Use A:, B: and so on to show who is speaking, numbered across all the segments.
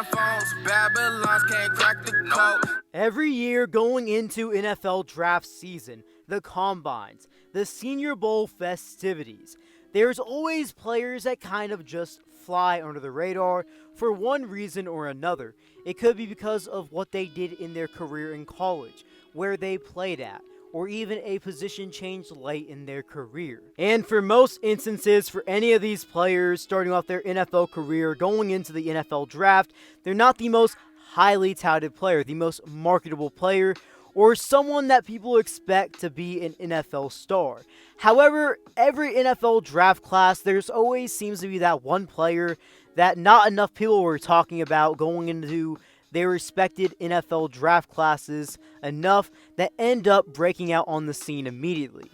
A: phones, Babylons can't crack the code.
B: Every year going into NFL draft season, the combines, the Senior Bowl festivities, there's always players that kind of just fly under the radar for one reason or another. It could be because of what they did in their career in college, where they played at, or even a position change late in their career. And for most instances, for any of these players starting off their NFL career, going into the NFL draft, they're not the most highly touted player, the most marketable player, or someone that people expect to be an NFL star. However, every NFL draft class, there's always seems to be that one player that not enough people were talking about going into their respected NFL draft classes enough that end up breaking out on the scene immediately.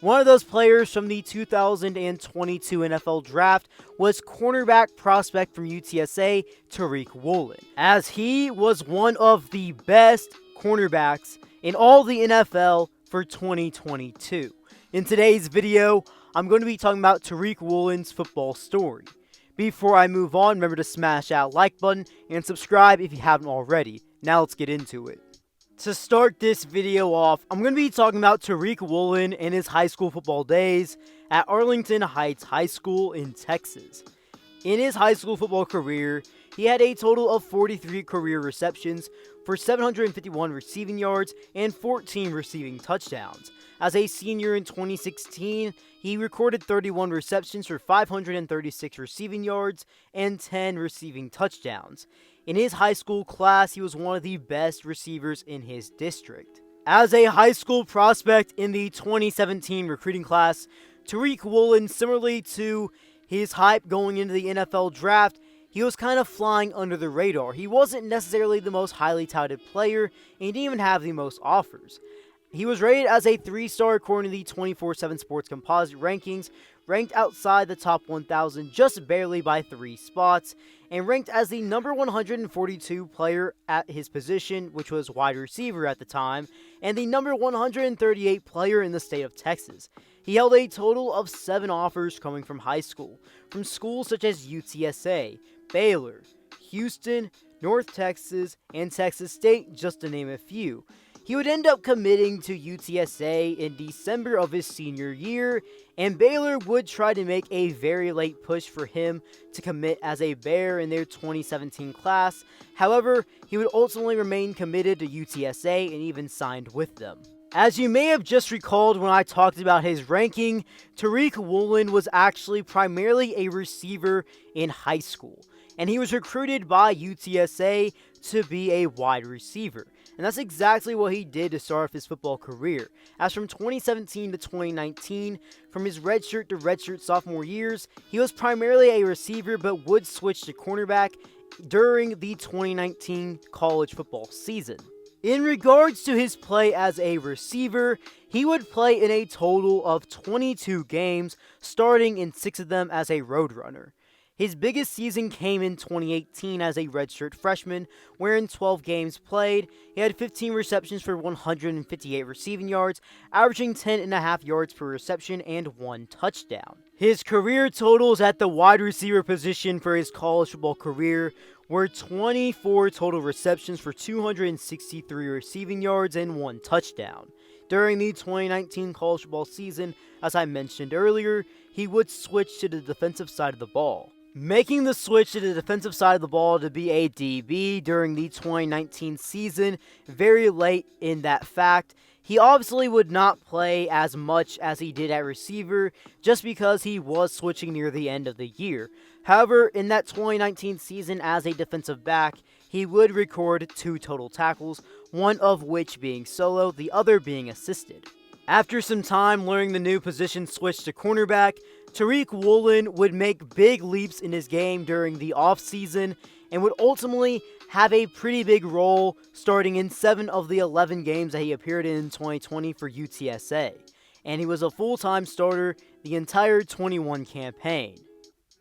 B: One of those players from the 2022 NFL Draft was cornerback prospect from UTSA, Tariq Woolen, as he was one of the best cornerbacks in all the NFL for 2022. In today's video, I'm going to be talking about Tariq Woolen's football story. Before I move on, remember to smash that like button and subscribe if you haven't already. Now let's get into it. To start this video off, I'm going to be talking about Tariq Woolen and his high school football days at Arlington Heights High School in Texas. In his high school football career, he had a total of 43 career receptions for 751 receiving yards and 14 receiving touchdowns. As a senior in 2016, he recorded 31 receptions for 536 receiving yards and 10 receiving touchdowns. In his high school class, he was one of the best receivers in his district. As a high school prospect in the 2017 recruiting class, Tariq Woolen, similarly to his hype going into the NFL draft, he was kind of flying under the radar. He wasn't necessarily the most highly touted player, and he didn't even have the most offers. He was rated as a 3-star according to the 24/7 Sports Composite rankings, ranked outside the top 1,000 just barely by 3 spots, and ranked as the number 142 player at his position, which was wide receiver at the time, and the number 138 player in the state of Texas. He held a total of 7 offers coming from high school, from schools such as UTSA, Baylor, Houston, North Texas, and Texas State, just to name a few. He would end up committing to UTSA in December of his senior year, and Baylor would try to make a very late push for him to commit as a Bear in their 2017 class. However, he would ultimately remain committed to UTSA and even signed with them. As you may have just recalled when I talked about his ranking, Tariq Woolen was actually primarily a receiver in high school, and he was recruited by UTSA to be a wide receiver. And that's exactly what he did to start off his football career. As from 2017 to 2019, from his redshirt to redshirt sophomore years, he was primarily a receiver but would switch to cornerback during the 2019 college football season. In regards to his play as a receiver, he would play in a total of 22 games, starting in 6 of them as a roadrunner. His biggest season came in 2018 as a redshirt freshman, where in 12 games played, he had 15 receptions for 158 receiving yards, averaging 10.5 yards per reception and 1 touchdown. His career totals at the wide receiver position for his college football career were 24 total receptions for 263 receiving yards and 1 touchdown. During the 2019 college football season, as I mentioned earlier, he would switch to the defensive side of the ball, making the switch to the defensive side of the ball to be a DB during the 2019 season very late in that fact. He obviously would not play as much as he did at receiver just because he was switching near the end of the year. However, in that 2019 season as a defensive back, he would record 2 total tackles, one of which being solo, the other being assisted. After some time learning the new position switch to cornerback, Tariq Woolen would make big leaps in his game during the offseason and would ultimately have a pretty big role starting in 7 of the 11 games that he appeared in 2020 for UTSA, and he was a full-time starter the entire 21 campaign.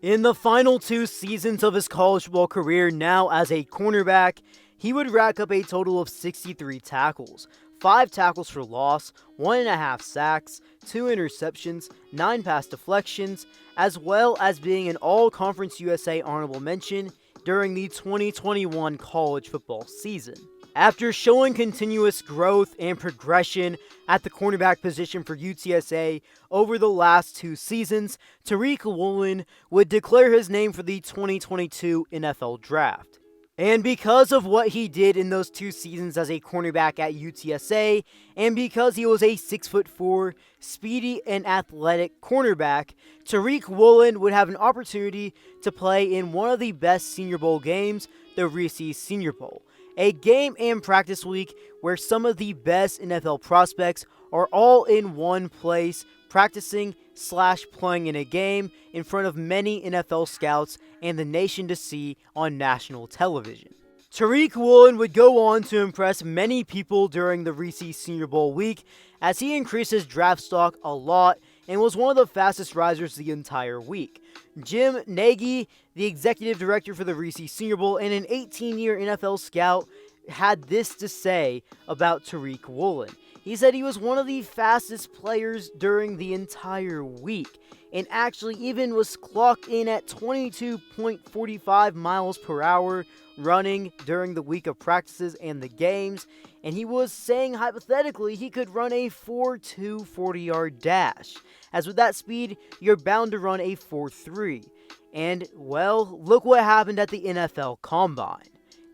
B: In the final 2 seasons of his college football career, now as a cornerback, he would rack up a total of 63 tackles, 5 tackles for loss, 1.5 sacks, 2 interceptions, 9 pass deflections, as well as being an All-Conference USA honorable mention during the 2021 college football season. After showing continuous growth and progression at the cornerback position for UTSA over the last 2 seasons, Tariq Woolen would declare his name for the 2022 NFL Draft. And because of what he did in those 2 seasons as a cornerback at UTSA, and because he was a 6'4", speedy and athletic cornerback, Tariq Woolen would have an opportunity to play in one of the best Senior Bowl games, the Reese's Senior Bowl. A game and practice week where some of the best NFL prospects are all in one place, practicing/playing in a game in front of many NFL scouts and the nation to see on national television. Tariq Woolen would go on to impress many people during the Reese's Senior Bowl week as he increased his draft stock a lot and was one of the fastest risers the entire week. Jim Nagy, the executive director for the Reese's Senior Bowl and an 18-year NFL scout, had this to say about Tariq Woolen. He said he was one of the fastest players during the entire week, and actually even was clocked in at 22.45 miles per hour running during the week of practices and the games, and he was saying hypothetically he could run a 4.2 40-yard dash, as with that speed, you're bound to run a 4.3. And, well, look what happened at the NFL Combine.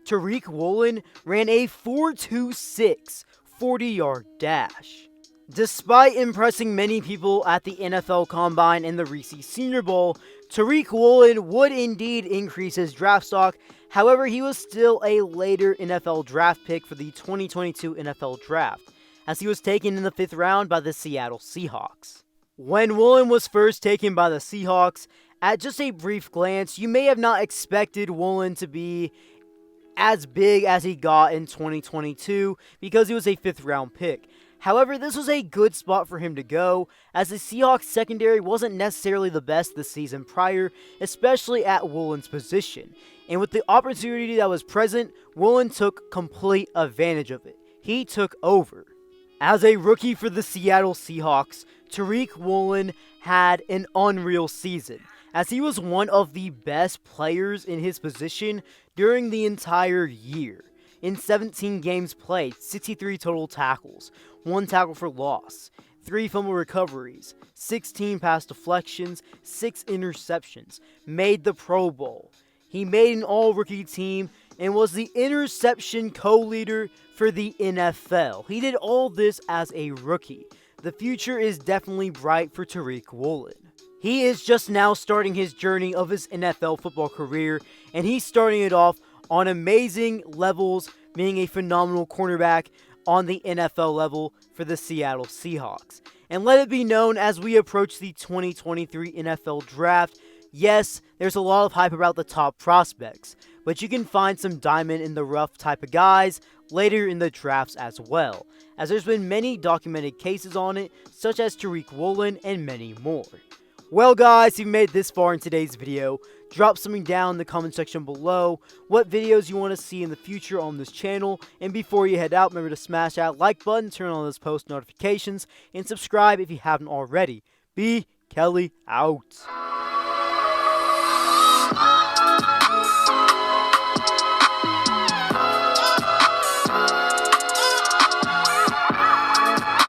B: Tariq Woolen ran a 4.26 40-yard dash. Despite impressing many people at the NFL Combine and the Reese's Senior Bowl, Tariq Woolen would indeed increase his draft stock. However, he was still a later NFL draft pick for the 2022 NFL Draft, as he was taken in the 5th round by the Seattle Seahawks. When Woolen was first taken by the Seahawks, at just a brief glance, you may have not expected Woolen to be as big as he got in 2022 because he was a 5th round pick. However, this was a good spot for him to go, as the Seahawks secondary wasn't necessarily the best the season prior, especially at Woolen's position. And with the opportunity that was present, Woolen took complete advantage of it. He took over. As a rookie for the Seattle Seahawks, Tariq Woolen had an unreal season, as he was one of the best players in his position during the entire year. In 17 games played, 63 total tackles, 1 tackle for loss, 3 fumble recoveries, 16 pass deflections, 6 interceptions, made the Pro Bowl. He made an all-rookie team and was the interception co-leader for the NFL. He did all this as a rookie. The future is definitely bright for Tariq Woolen. He is just now starting his journey of his NFL football career, and he's starting it off on amazing levels, being a phenomenal cornerback on the NFL level for the Seattle Seahawks. And let it be known, as we approach the 2023 NFL Draft, yes, there's a lot of hype about the top prospects, but you can find some diamond in the rough type of guys later in the drafts as well, as there's been many documented cases on it, such as Tariq Woolen and many more. Well guys, if you made this far in today's video, drop something down in the comment section below, what videos you want to see in the future on this channel, and before you head out, remember to smash that like button, turn on those post notifications, and subscribe if you haven't already. B. Kelly out.